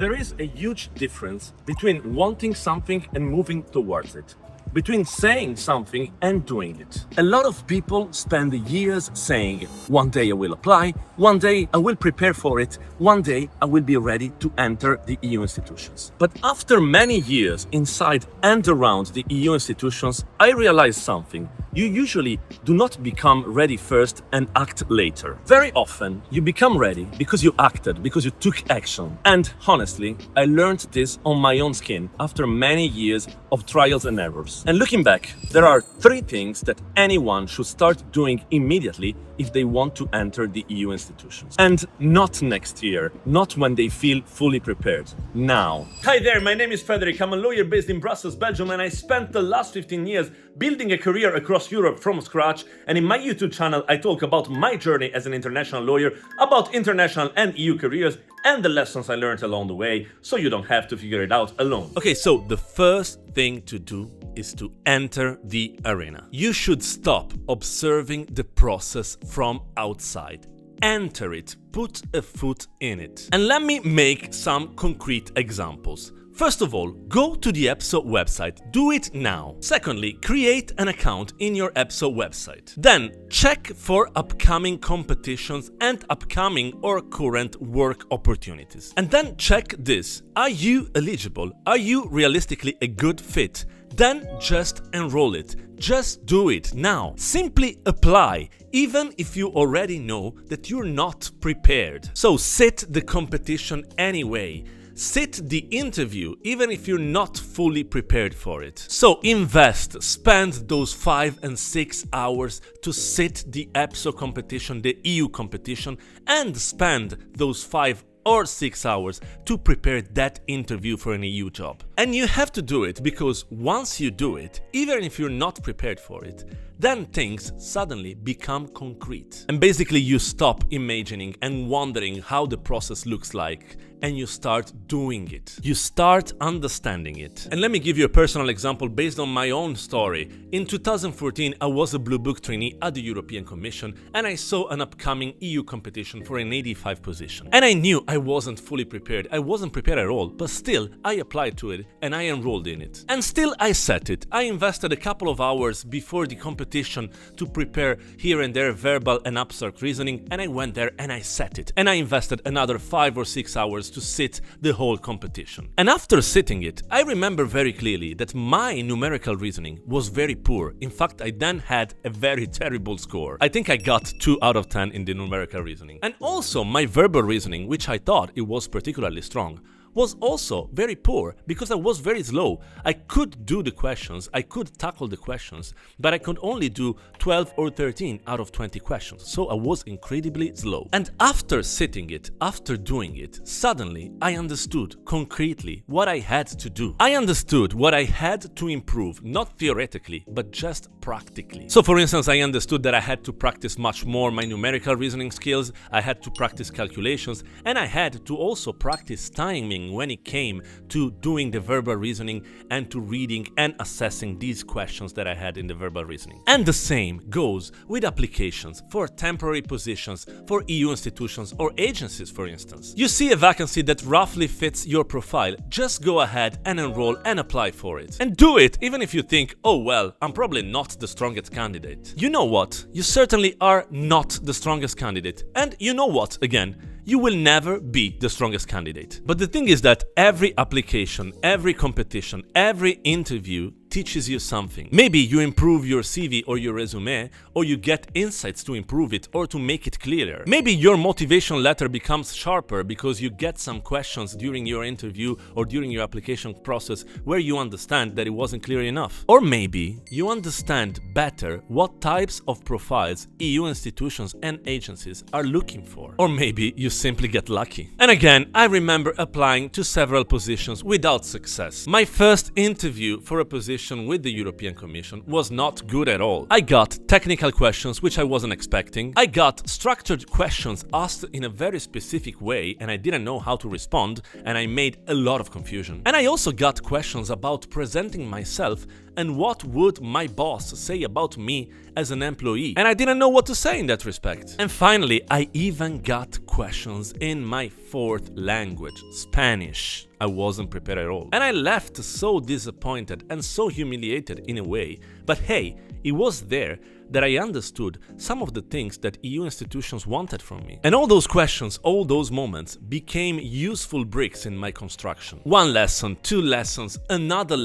There is a huge difference between wanting something and moving towards it, between saying something and doing it. A lot of people spend years saying, one day I will apply, one day I will prepare for it, one day I will be ready to enter the EU institutions. But after many years inside and around the EU institutions, I realized something. You usually do not become ready first and act later. Very often, you become ready because you acted, because you took action. And honestly, I learned this on my own skin after many years of trials and errors. And looking back, there are 3 things that anyone should start doing immediately if they want to enter the EU institutions. And not next year, not when they feel fully prepared, now. Hi there, my name is Frederick. I'm a lawyer based in Brussels, Belgium, and I spent the last 15 years building a career across Europe from scratch. And in my YouTube channel, I talk about my journey as an international lawyer, about international and EU careers, and the lessons I learned along the way, so you don't have to figure it out alone. Okay, so the first thing to do is to enter the arena. You should stop observing the process from outside. Enter it, put a foot in it. And let me make some concrete examples. First of all, go to the EPSO website. Do it now. Secondly, create an account in your EPSO website. Then, check for upcoming competitions and upcoming or current work opportunities. And then check this. Are you eligible? Are you realistically a good fit? Then just enroll it. Just do it now. Simply apply, even if you already know that you're not prepared. So sit the competition anyway. Sit the interview, even if you're not fully prepared for it. So invest, spend those 5 and 6 hours to sit the EPSO competition, the EU competition, and spend those 5 or 6 hours to prepare that interview for an EU job. And you have to do it because once you do it, even if you're not prepared for it, then things suddenly become concrete. And basically you stop imagining and wondering how the process looks like, and you start doing it. You start understanding it. And let me give you a personal example based on my own story. In 2014, I was a Blue Book trainee at the European Commission, and I saw an upcoming EU competition for an 85 position. And I knew I wasn't fully prepared. I wasn't prepared at all, but still I applied to it and I enrolled in it. And still I set it. I invested a couple of hours before the competition to prepare here and there verbal and abstract reasoning, and I went there and I set it. And I invested another 5 or 6 hours to sit the whole competition. And after sitting it, I remember very clearly that my numerical reasoning was very poor. In fact, I then had a very terrible score. I think I got 2 out of 10 in the numerical reasoning. And also my verbal reasoning, which I thought it was particularly strong, was also very poor because I was very slow. I could do the questions, I could tackle the questions, but I could only do 12 or 13 out of 20 questions, so I was incredibly slow. And after sitting it, after doing it, suddenly I understood concretely what I had to do. I understood what I had to improve, not theoretically, but just practically. So for instance, I understood that I had to practice much more my numerical reasoning skills, I had to practice calculations, and I had to also practice timing when it came to doing the verbal reasoning and to reading and assessing these questions that I had in the verbal reasoning. And the same goes with applications for temporary positions for EU institutions or agencies, for instance. You see a vacancy that roughly fits your profile, just go ahead and enroll and apply for it. And do it even if you think, oh well, I'm probably not the strongest candidate. You know what? You certainly are not the strongest candidate. And you know what, again? You will never be the strongest candidate. But the thing is that every application, every competition, every interview teaches you something. Maybe you improve your CV or your resume, or you get insights to improve it or to make it clearer. Maybe your motivation letter becomes sharper because you get some questions during your interview or during your application process where you understand that it wasn't clear enough. Or maybe you understand better what types of profiles EU institutions and agencies are looking for. Or maybe you simply get lucky. And again, I remember applying to several positions without success. My first interview for a position with the European Commission was not good at all. I got technical questions which I wasn't expecting. I got structured questions asked in a very specific way and I didn't know how to respond, and I made a lot of confusion. And I also got questions about presenting myself And what would my boss say about me as an employee? And I didn't know what to say in that respect. And finally, I even got questions in my fourth language, Spanish. I wasn't prepared at all. And I left so disappointed and so humiliated in a way. But hey, it was there that I understood some of the things that EU institutions wanted from me. And all those questions, all those moments became useful bricks in my construction. One lesson, two lessons, another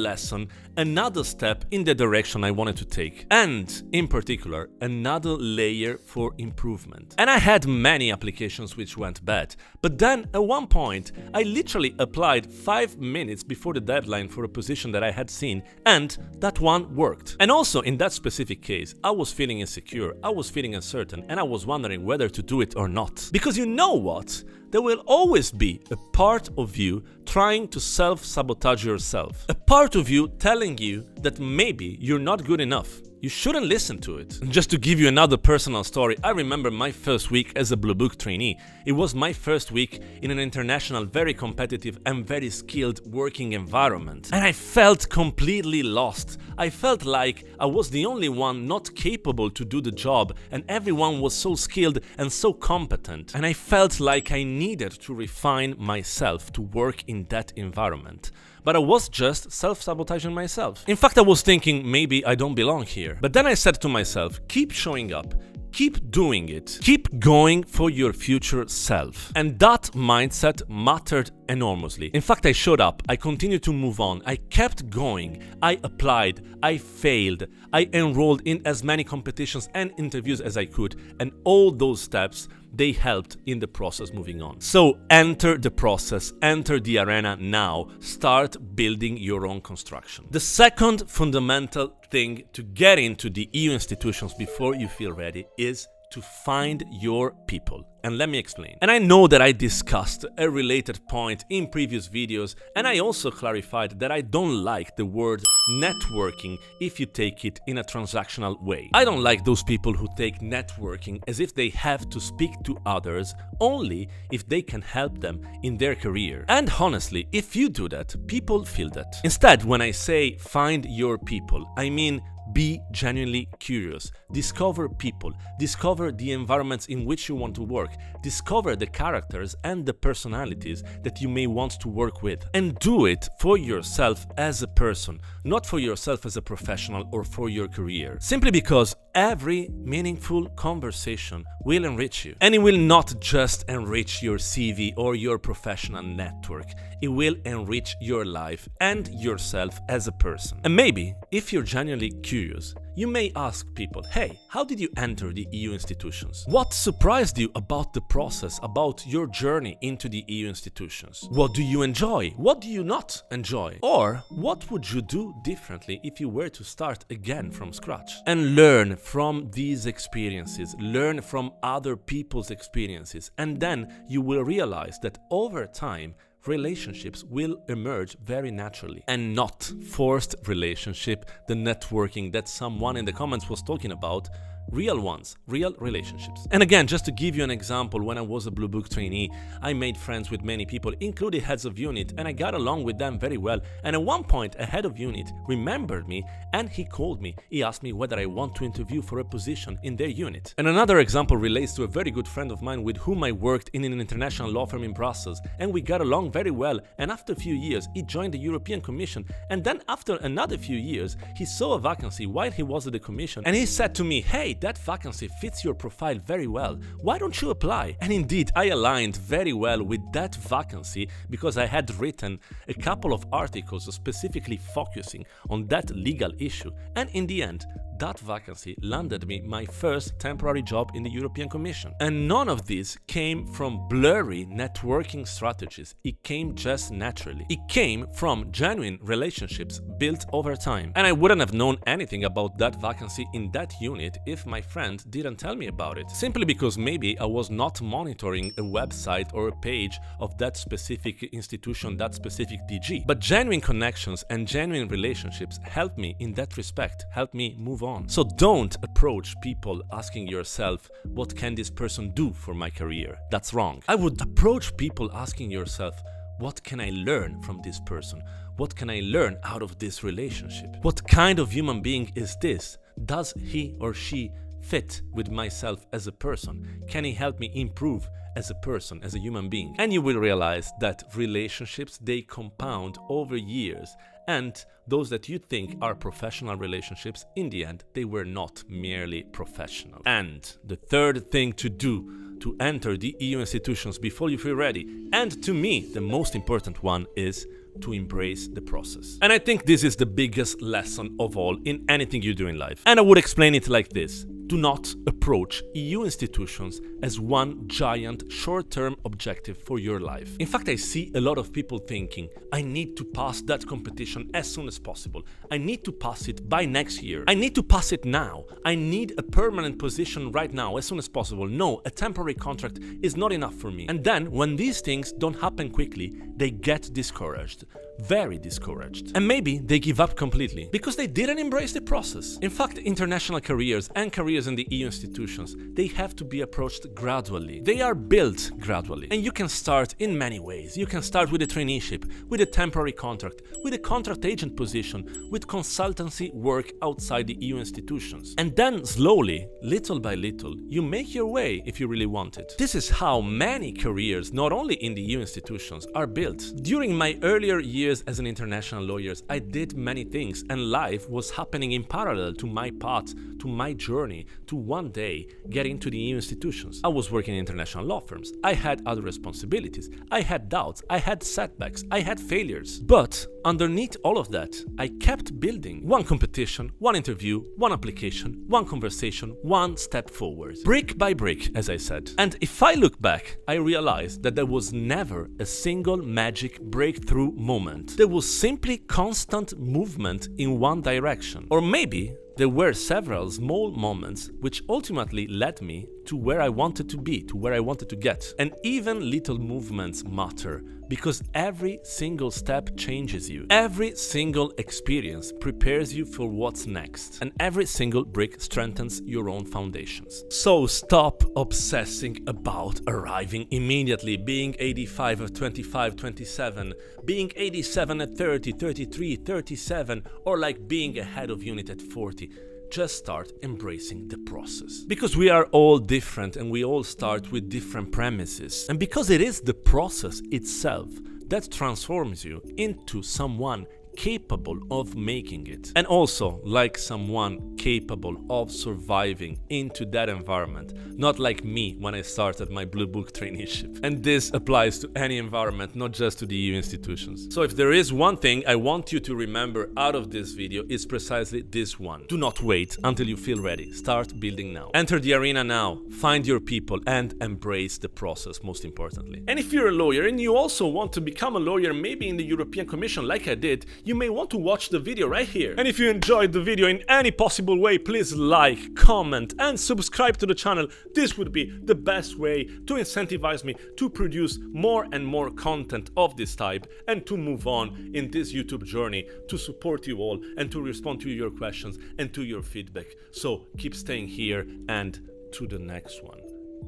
step in the direction I wanted to take. And, in particular, another layer for improvement. And I had many applications which went bad. But then, at one point, I literally applied 5 minutes before the deadline for a position that I had seen, and that one worked. And also, in that specific case, I was feeling insecure, I was feeling uncertain, and I was wondering whether to do it or not. Because you know what? There will always be a part of you trying to self-sabotage yourself. A part of you telling you that maybe you're not good enough. You shouldn't listen to it. Just to give you another personal story, I remember my first week as a Blue Book trainee. It was my first week in an international, very competitive and very skilled working environment. And I felt completely lost. I felt like I was the only one not capable to do the job, and everyone was so skilled and so competent. And I felt like I needed to refine myself to work in that environment. But I was just self-sabotaging myself. In fact, I was thinking maybe I don't belong here. But then I said to myself, keep showing up, keep doing it, keep going for your future self. And that mindset mattered enormously. In fact, I showed up, I continued to move on, I kept going, I applied, I failed, I enrolled in as many competitions and interviews as I could, and all those steps, they helped in the process moving on. So enter the process, enter the arena now, start building your own construction. The second fundamental thing to get into the EU institutions before you feel ready is to find your people. And let me explain. And I know that I discussed a related point in previous videos, and I also clarified that I don't like the word networking if you take it in a transactional way. I don't like those people who take networking as if they have to speak to others only if they can help them in their career. And honestly, if you do that, people feel that. Instead, when I say find your people, I mean be genuinely curious, discover people, discover the environments in which you want to work, discover the characters and the personalities that you may want to work with, and do it for yourself as a person, not for yourself as a professional or for your career. Simply because every meaningful conversation will enrich you. And it will not just enrich your CV or your professional network, it will enrich your life and yourself as a person. And maybe, if you're genuinely curious, you may ask people, hey, how did you enter the EU institutions? What surprised you about the process, about your journey into the EU institutions? What do you enjoy? What do you not enjoy? Or what would you do differently if you were to start again from scratch? And learn from these experiences, learn from other people's experiences, and then you will realize that over time, relationships will emerge very naturally, and not forced relationship, the networking that someone in the comments was talking about. Real ones, real relationships. And again, just to give you an example, when I was a Blue Book trainee, I made friends with many people, including heads of unit, and I got along with them very well. And at one point, a head of unit remembered me and he called me. He asked me whether I want to interview for a position in their unit. And another example relates to a very good friend of mine with whom I worked in an international law firm in Brussels, and we got along very well. And after a few years, he joined the European Commission. And then after another few years, he saw a vacancy while he was at the Commission, and he said to me, hey, that vacancy fits your profile very well. Why don't you apply? And indeed, I aligned very well with that vacancy because I had written a couple of articles specifically focusing on that legal issue. And in the end, that vacancy landed me my first temporary job in the European Commission. And none of this came from blurry networking strategies. It came just naturally. It came from genuine relationships built over time. And I wouldn't have known anything about that vacancy in that unit if my friend didn't tell me about it. Simply because maybe I was not monitoring a website or a page of that specific institution, that specific DG. But genuine connections and genuine relationships helped me in that respect, helped me move on. So don't approach people asking yourself, what can this person do for my career? That's wrong. I would approach people asking yourself, What can I learn from this person? What can I learn out of this relationship? What kind of human being is this? Does he or she fit with myself as a person? Can he help me improve as a person, as a human being? And you will realize that relationships, they compound over years, and those that you think are professional relationships, in the end, they were not merely professional. And the third thing to do to enter the EU institutions before you feel ready, and to me, the most important one, is to embrace the process. And I think this is the biggest lesson of all in anything you do in life. And I would explain it like this. Do not approach EU institutions as one giant short-term objective for your life. In fact, I see a lot of people thinking, I need to pass that competition as soon as possible. I need to pass it by next year. I need to pass it now. I need a permanent position right now, as soon as possible. No, a temporary contract is not enough for me. And then, when these things don't happen quickly, they get discouraged. Very discouraged. And maybe they give up completely because they didn't embrace the process. In fact, international careers and careers in the EU institutions, they have to be approached gradually. They are built gradually. And you can start in many ways. You can start with a traineeship, with a temporary contract, with a contract agent position, with consultancy work outside the EU institutions. And then slowly, little by little, you make your way if you really want it. This is how many careers, not only in the EU institutions, are built. During my earlier years as an international lawyer, I did many things, and life was happening in parallel to my path, to my journey, to one day get into the EU institutions. I was working in international law firms. I had other responsibilities. I had doubts. I had setbacks. I had failures. But underneath all of that, I kept building. One competition, one interview, one application, one conversation, one step forward. Brick by brick, as I said. And if I look back, I realized that there was never a single magic breakthrough moment. There was simply constant movement in one direction. Or maybe there were several small moments which ultimately led me to where I wanted to be, to where I wanted to get. And even little movements matter because every single step changes you. Every single experience prepares you for what's next. And every single brick strengthens your own foundations. So stop obsessing about arriving immediately, being 85 at 25, 27, being 87 at 30, 33, 37, or like being a head of unit at 40. Just start embracing the process. Because we are all different and we all start with different premises. And because it is the process itself that transforms you into someone capable of making it. And also like someone capable of surviving into that environment. Not like me when I started my Blue Book Traineeship. And this applies to any environment, not just to the EU institutions. So if there is one thing I want you to remember out of this video, it's precisely this one. Do not wait until you feel ready. Start building now. Enter the arena now. Find your people and embrace the process, most importantly. And if you're a lawyer and you also want to become a lawyer, maybe in the European Commission like I did, you may want to watch the video right here. And if you enjoyed the video in any possible way, please like, comment and subscribe to the channel. This would be the best way to incentivize me to produce more and more content of this type and to move on in this YouTube journey, to support you all and to respond to your questions and to your feedback. So keep staying here and to the next one.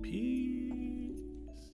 Peace.